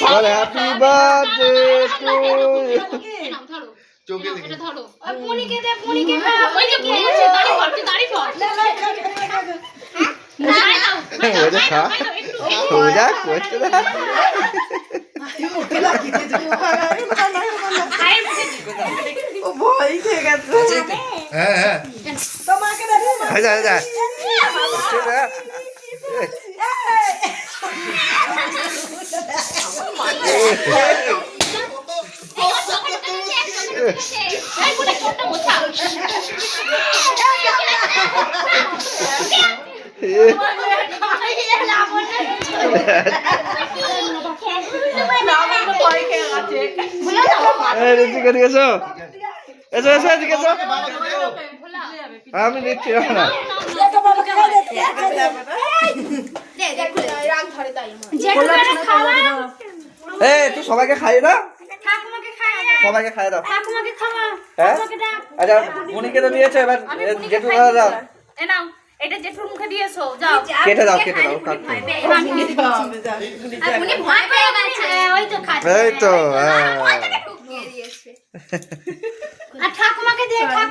ball happy birthday to চোখে লিখে ধরো পনিকে দে পনিকে খা ওই যে পনি আছে দাড়ি ফট না ওটা খা সোজা করছে না ও ভয় খেয়ে গেছে হ্যাঁ হ্যাঁ তোমাকে দেখো যা যা ঋতিকা ঠিক আছো এসো এসো এদিকে এসো আমি নিচ্ছি না এই তুই সবাইকে খাইয়ে দাও সবাইকে খাইয়ে দাও হ্যাঁ আচ্ছা উনিকে তো দিয়েছে এবার জেঠু দাও এটা জেঠুর মুখে দিয়েছো যাও কেটে দাও কাটতে উনি ভয় পেয়ে গেছে ওই তো খাচ্ছে এই তো আর ঠাকুমাকে দিয়ে ঠাকুমা